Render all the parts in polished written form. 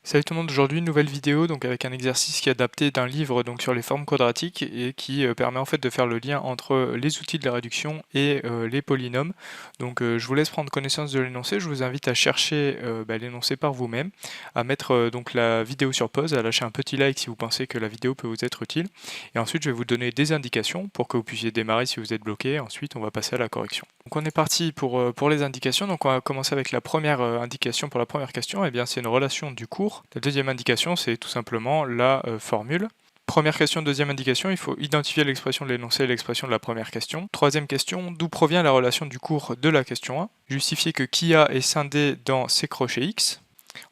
Salut tout le monde, aujourd'hui une nouvelle vidéo donc avec un exercice qui est adapté d'un livre donc sur les formes quadratiques et qui permet en fait de faire le lien entre les outils de la réduction et les polynômes. Donc je vous laisse prendre connaissance de l'énoncé, je vous invite à chercher l'énoncé par vous-même, à mettre donc la vidéo sur pause, à lâcher un petit like si vous pensez que la vidéo peut vous être utile et ensuite je vais vous donner des indications pour que vous puissiez démarrer si vous êtes bloqué, ensuite on va passer à la correction. Donc on est parti pour les indications, donc on va commencer avec la première indication pour la première question, et bien c'est une relation du cours. La deuxième indication c'est tout simplement la formule. Première question, deuxième indication, il faut identifier l'expression de l'énoncé et l'expression de la première question. Troisième question, d'où provient la relation du cours de la question 1? Justifier que Kia est scindé dans ses crochets X.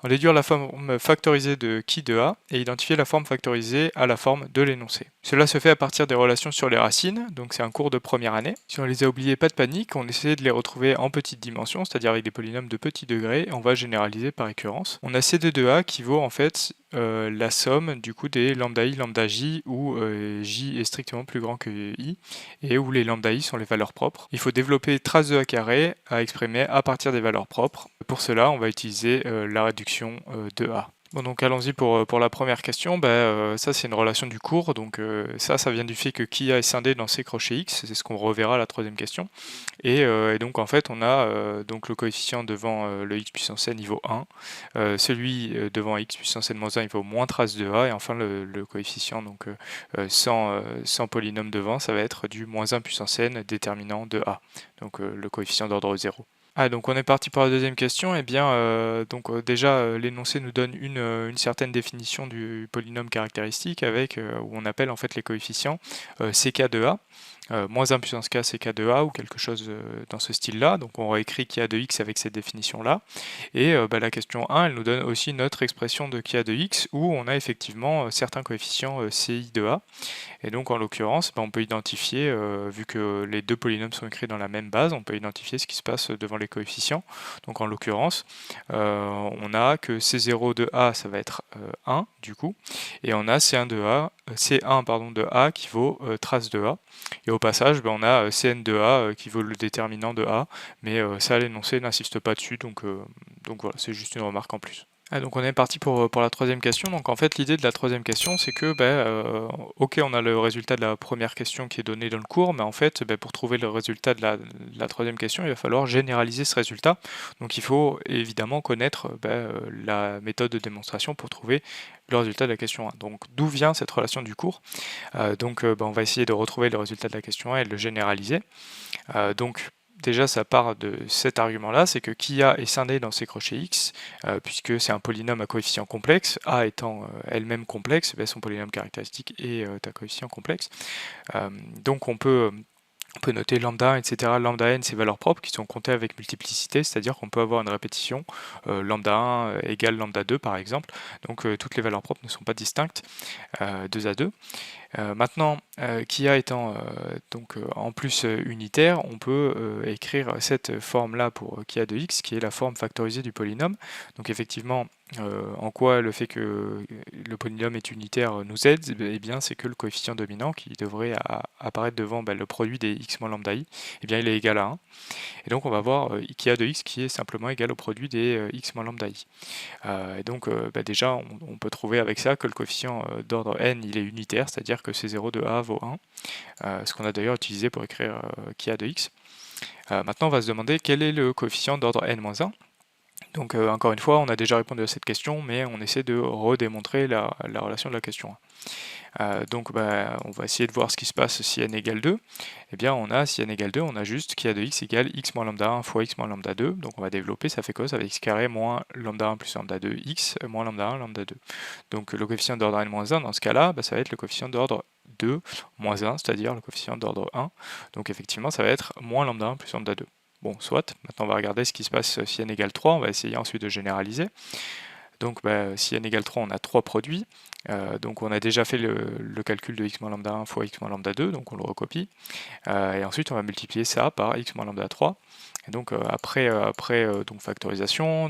En déduire la forme factorisée de qui de A et identifier la forme factorisée à la forme de l'énoncé. Cela se fait à partir des relations sur les racines, donc c'est un cours de première année. Si on les a oubliés, pas de panique, on essaie de les retrouver en petites dimensions, c'est-à-dire avec des polynômes de petit degré, et on va généraliser par récurrence. On a C2 de A qui vaut en fait la somme du coup des lambda I, lambda J, où J est strictement plus grand que I, et où les lambda I sont les valeurs propres. Il faut développer trace de A carré à exprimer à partir des valeurs propres. Pour cela, on va utiliser la réduction de A. Bon, donc allons-y pour la première question. Ça c'est une relation du cours, donc ça vient du fait que Kia est scindé dans ses crochets X, c'est ce qu'on reverra à la troisième question. Et donc en fait on a donc le coefficient devant le x puissance n il vaut 1, celui devant x puissance n-1 il vaut moins trace de a, et enfin le coefficient donc sans polynôme devant, ça va être du moins 1 puissance n déterminant de a, donc le coefficient d'ordre 0. Ah, donc on est parti pour la deuxième question. Eh bien, déjà, l'énoncé nous donne une certaine définition du polynôme caractéristique avec où on appelle en fait les coefficients ck de a. Moins 1 puissance k c'est k de a ou quelque chose dans ce style-là. Donc on réécrit kia de x avec cette définition-là. Et la question 1, elle nous donne aussi notre expression de kia de x où on a effectivement certains coefficients ci de a. Et donc en l'occurrence, on peut identifier, vu que les deux polynômes sont écrits dans la même base, on peut identifier ce qui se passe devant les coefficients. Donc en l'occurrence, on a que C0 de A, ça va être 1 du coup, et on a C1 de A, C1 pardon, de A qui vaut trace de A. Et au passage, on a Cn de A qui vaut le déterminant de A, mais ça l'énoncé n'insiste pas dessus, donc voilà, c'est juste une remarque en plus. Ah, donc on est parti pour la troisième question. Donc en fait l'idée de la troisième question c'est que ok, on a le résultat de la première question qui est donné dans le cours, mais en fait pour trouver le résultat de la troisième question il va falloir généraliser ce résultat. Donc il faut évidemment connaître la méthode de démonstration pour trouver le résultat de la question 1. Donc d'où vient cette relation du cours? On va essayer de retrouver le résultat de la question 1 et de le généraliser. Déjà, ça part de cet argument-là, c'est que Kia est scindé dans ses crochets X, puisque c'est un polynôme à coefficient complexe, A étant elle-même complexe, son polynôme caractéristique est à coefficient complexe. Donc on peut noter lambda 1, etc. Lambda n, ces valeurs propres qui sont comptées avec multiplicité, c'est-à-dire qu'on peut avoir une répétition, lambda 1 égale lambda 2 par exemple, donc toutes les valeurs propres ne sont pas distinctes, 2 à 2. Maintenant, Kia étant en plus unitaire, on peut écrire cette forme-là pour Kia de x, qui est la forme factorisée du polynôme. Donc effectivement, en quoi le fait que le polynôme est unitaire nous aide? Eh bien, c'est que le coefficient dominant, qui devrait apparaître devant le produit des x moins lambda i, eh bien, il est égal à 1. Et donc on va voir Kia de x qui est simplement égal au produit des x moins lambda i. Et donc déjà on peut trouver avec ça que le coefficient d'ordre n il est unitaire, c'est-à-dire que C0 de A vaut 1, ce qu'on a d'ailleurs utilisé pour écrire Kia de x. Maintenant on va se demander quel est le coefficient d'ordre n-1. Donc encore une fois, on a déjà répondu à cette question, mais on essaie de redémontrer la relation de la question 1. On va essayer de voir ce qui se passe si n égale 2. Eh bien, on a, si n égale 2, on a juste kia de x égale x moins lambda 1 fois x moins lambda 2. Donc on va développer, ça fait quoi? Ça fait x carré moins lambda 1 plus lambda 2, x moins lambda 1, lambda 2. Donc le coefficient d'ordre n-1, dans ce cas-là, ça va être le coefficient d'ordre 2 moins 1, c'est-à-dire le coefficient d'ordre 1. Donc effectivement, ça va être moins lambda 1 plus lambda 2. Bon, soit. Maintenant, on va regarder ce qui se passe si n égale 3. On va essayer ensuite de généraliser. Donc si n égale 3, on a 3 produits. Donc on a déjà fait le calcul de x moins lambda 1 fois x moins lambda 2, donc on le recopie. Et ensuite on va multiplier ça par x moins lambda 3. Et donc après donc factorisation,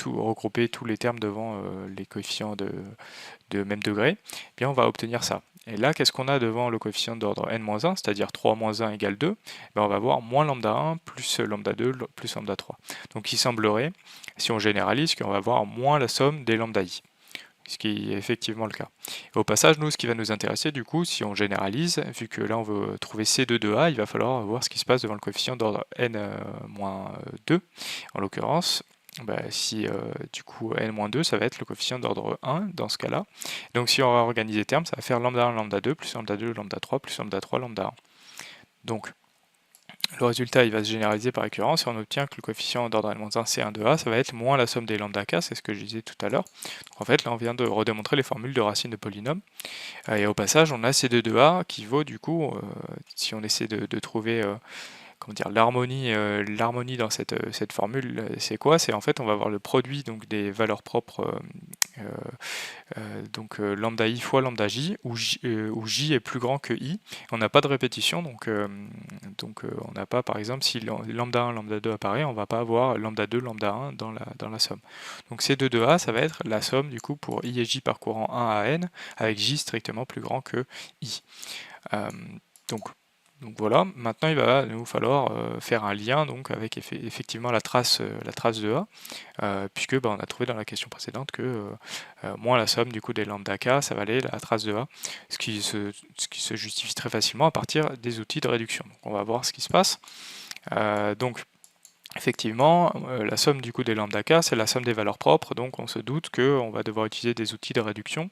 regrouper tous les termes devant les coefficients de même degré, eh bien on va obtenir ça. Et là, qu'est-ce qu'on a devant le coefficient d'ordre n-1, c'est-à-dire 3 moins 1 égale 2? Ben, on va avoir moins lambda 1 plus lambda 2 plus lambda 3. Donc il semblerait, si on généralise, qu'on va avoir moins la somme des lambda i, ce qui est effectivement le cas. Et au passage, nous, ce qui va nous intéresser, du coup, si on généralise, vu que là on veut trouver C2 de A, il va falloir voir ce qui se passe devant le coefficient d'ordre n-2, en l'occurrence. Si du coup n-2 ça va être le coefficient d'ordre 1 dans ce cas là, donc si on réorganise les termes ça va faire lambda 1 lambda 2 plus lambda 2 lambda 3 plus lambda 3 lambda 1. Donc le résultat il va se généraliser par récurrence et on obtient que le coefficient d'ordre n-1 C1 de A ça va être moins la somme des lambda k, c'est ce que je disais tout à l'heure. Donc en fait là on vient de redémontrer les formules de racines de polynômes, et au passage on a C2 de A qui vaut du coup, si on essaie de trouver comment dire, l'harmonie dans cette formule, c'est quoi? C'est en fait on va avoir le produit donc des valeurs propres, lambda i fois lambda j, où j est plus grand que i. On n'a pas de répétition, donc on n'a pas, par exemple, si lambda 1, lambda 2 apparaît, on va pas avoir lambda 2, lambda 1 dans la somme. Donc C2 de A, ça va être la somme du coup pour i et j parcourant 1 à n, avec j strictement plus grand que i. Donc voilà, maintenant il va nous falloir faire un lien donc avec effectivement la trace de A, puisque on a trouvé dans la question précédente que moins la somme du coup des lambda k, ça valait la trace de A, ce qui se justifie très facilement à partir des outils de réduction. Donc on va voir ce qui se passe. Donc effectivement, la somme du coup des lambda k, c'est la somme des valeurs propres, donc on se doute qu'on va devoir utiliser des outils de réduction,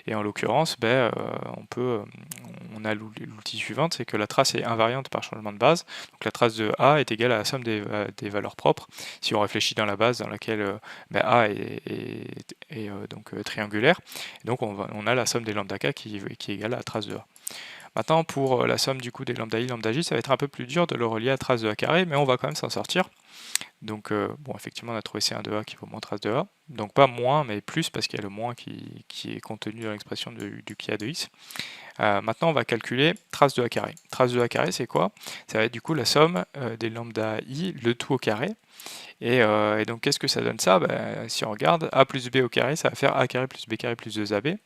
et en l'occurrence, on a l'outil suivant, c'est que la trace est invariante par changement de base, donc la trace de A est égale à la somme des valeurs propres, si on réfléchit dans la base dans laquelle A est donc triangulaire, et donc on a la somme des lambda k qui est égale à la trace de A. Maintenant, pour la somme du coup des lambda i, lambda j, ça va être un peu plus dur de le relier à trace de A carré, mais on va quand même s'en sortir. Donc, effectivement, on a trouvé C1 de A qui vaut moins trace de A. Donc, pas moins, mais plus, parce qu'il y a le moins qui est contenu dans l'expression du kia de x. Maintenant, on va calculer trace de A carré. Trace de A carré, c'est quoi? Ça va être du coup la somme des lambda i, le tout au carré. Et donc, qu'est-ce que ça donne ça? Si on regarde, A plus B au carré, ça va faire A carré plus B carré plus 2AB.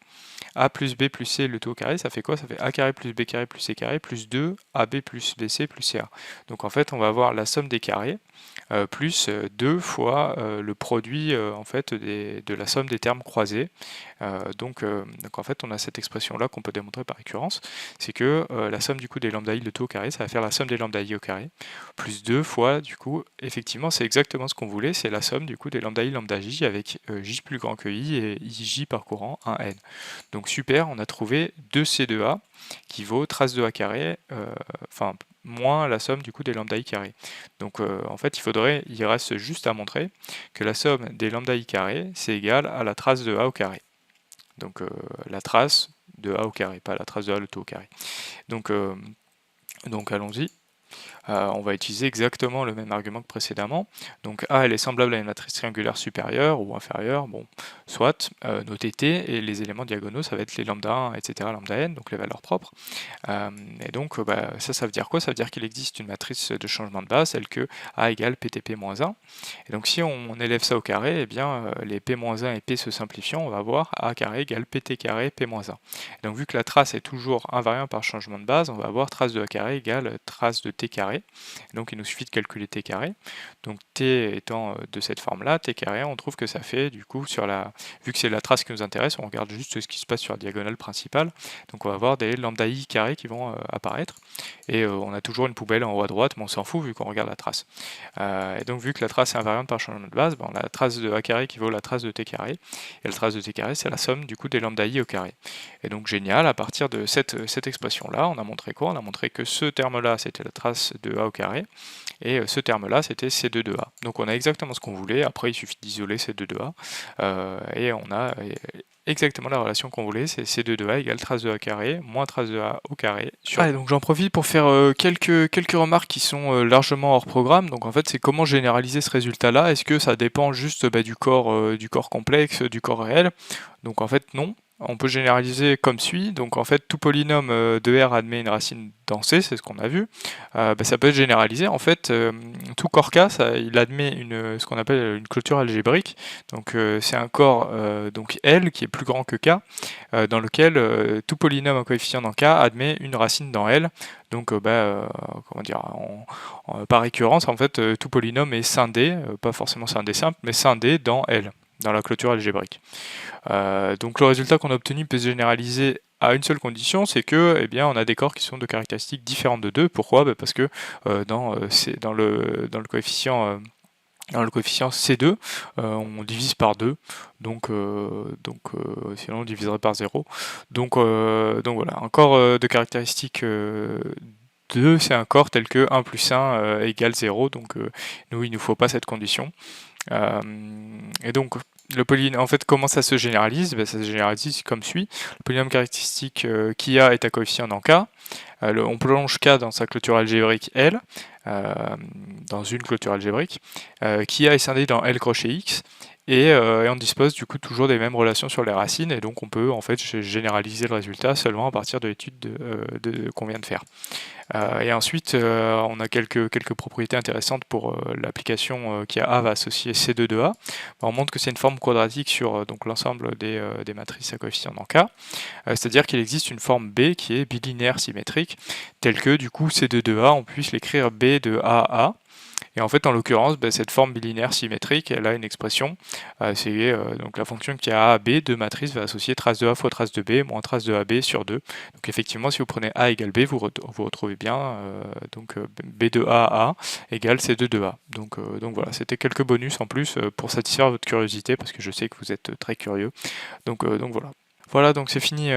A plus B plus C, le tout au carré, ça fait quoi? Ça fait A carré plus B carré plus C carré plus 2 AB plus BC plus CA. Donc en fait, on va avoir la somme des carrés plus 2 fois le produit en fait de la somme des termes croisés. Donc en fait, on a cette expression-là qu'on peut démontrer par récurrence, c'est que la somme du coup des lambda i, le tout au carré, ça va faire la somme des lambda i au carré, plus 2 fois, du coup, effectivement, c'est exactement ce qu'on voulait, c'est la somme du coup des lambda i, lambda j, avec j plus grand que i et ij parcourant 1n. Donc super, on a trouvé 2c de a qui vaut trace de a carré, moins la somme du coup des lambda i carré. Donc en fait, il reste juste à montrer que la somme des lambda i carré, c'est égal à la trace de a au carré. Donc la trace de a au carré, pas la trace de a le tout au carré. Donc allons-y. On va utiliser exactement le même argument que précédemment. Donc A, elle est semblable à une matrice triangulaire supérieure ou inférieure, bon, soit nos tt, et les éléments diagonaux, ça va être les lambda 1, etc., lambda n, donc les valeurs propres. Et donc ça veut dire quoi? Ça veut dire qu'il existe une matrice de changement de base, celle que A égale PTP-1. Et donc si on élève ça au carré, eh bien les P-1 et P se simplifiant, on va avoir A carré égale PT carré P-1. Et donc vu que la trace est toujours invariante par changement de base, on va avoir trace de A carré égale trace de T carré. Donc il nous suffit de calculer t carré. Donc t étant de cette forme-là, t carré, on trouve que ça fait du coup vu que c'est la trace qui nous intéresse, on regarde juste ce qui se passe sur la diagonale principale. Donc on va avoir des lambda i carré qui vont apparaître. Et on a toujours une poubelle en haut à droite, mais on s'en fout vu qu'on regarde la trace. Et donc vu que la trace est invariante par changement de base, on a la trace de a carré qui vaut la trace de t carré. Et la trace de t carré, c'est la somme du coup des lambda i au carré. Et donc génial, à partir de cette expression-là, on a montré quoi? On a montré que ce terme-là, c'était la trace de a au carré, et ce terme-là, c'était C2 de A. Donc on a exactement ce qu'on voulait, après il suffit d'isoler C2 de A, et on a exactement la relation qu'on voulait, c'est C2 de A égale trace de A carré, moins trace de A au carré sur... Allez, donc j'en profite pour faire quelques remarques qui sont largement hors programme. Donc en fait, c'est comment généraliser ce résultat-là? Est-ce que ça dépend juste du corps complexe, du corps réel? Donc en fait, non. on peut généraliser comme suit. Donc en fait, tout polynôme de R admet une racine dans C, c'est ce qu'on a vu. Ça peut être généralisé. En fait, tout corps K, il admet ce qu'on appelle une clôture algébrique. Donc c'est un corps donc L qui est plus grand que K, dans lequel tout polynôme à coefficient dans K admet une racine dans L. Donc comment dire, par récurrence, en fait, tout polynôme est scindé, pas forcément scindé simple, mais scindé dans L, dans la clôture algébrique. Donc le résultat qu'on a obtenu peut se généraliser à une seule condition, c'est que eh bien, on a des corps qui sont de caractéristiques différentes de 2. Pourquoi? Parce que dans le coefficient C2, on divise par 2, donc sinon on diviserait par 0. Donc voilà, un corps de caractéristiques 2, c'est un corps tel que 1 plus 1 égale 0, donc nous, il ne nous faut pas cette condition. Et donc, le polynôme, en fait, comment ça se généralise? Ça se généralise comme suit. Le polynôme caractéristique qui a est à coefficient dans K. On prolonge K dans sa clôture algébrique L, dans une clôture algébrique. Qui a est scindé dans L crochet X. Et on dispose du coup toujours des mêmes relations sur les racines, et donc on peut en fait généraliser le résultat seulement à partir de l'étude qu'on vient de faire. Et ensuite, on a quelques propriétés intéressantes pour l'application qui A va associer C2 de A. On montre que c'est une forme quadratique sur donc l'ensemble des matrices à coefficient dans K. C'est-à-dire qu'il existe une forme B qui est bilinéaire symétrique, telle que du coup C2 de A, on puisse l'écrire B de AA. Et en fait, en l'occurrence, cette forme bilinéaire symétrique, elle a une expression. C'est donc la fonction qui a A, B, deux matrices va associer trace de A fois trace de B moins trace de AB sur 2. Donc effectivement, si vous prenez A égale B, vous retrouvez bien B de A égale C2 de A. Donc voilà, c'était quelques bonus en plus pour satisfaire votre curiosité, parce que je sais que vous êtes très curieux. Donc voilà. Voilà, donc c'est fini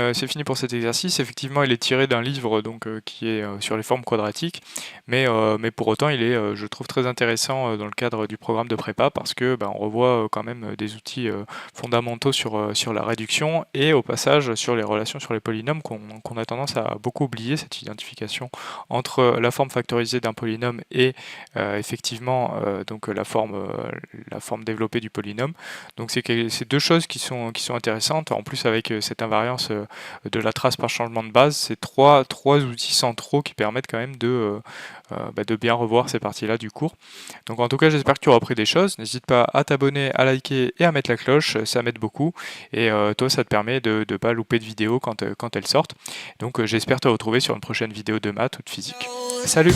pour cet exercice. Effectivement, il est tiré d'un livre qui est sur les formes quadratiques, mais pour autant, il est, je trouve, très intéressant dans le cadre du programme de prépa, parce que on revoit quand même des outils fondamentaux sur la réduction, et au passage sur les relations sur les polynômes qu'on a tendance à beaucoup oublier, cette identification entre la forme factorisée d'un polynôme et effectivement donc la forme développée du polynôme. Donc c'est deux choses qui sont intéressantes. En plus, avec cette invariance de la trace par changement de base, c'est trois outils centraux qui permettent quand même de bien revoir ces parties-là du cours. Donc en tout cas, j'espère que tu auras appris des choses. N'hésite pas à t'abonner, à liker et à mettre la cloche, ça m'aide beaucoup. Et toi, ça te permet de ne pas louper de vidéos quand elles sortent. Donc j'espère te retrouver sur une prochaine vidéo de maths ou de physique. Salut!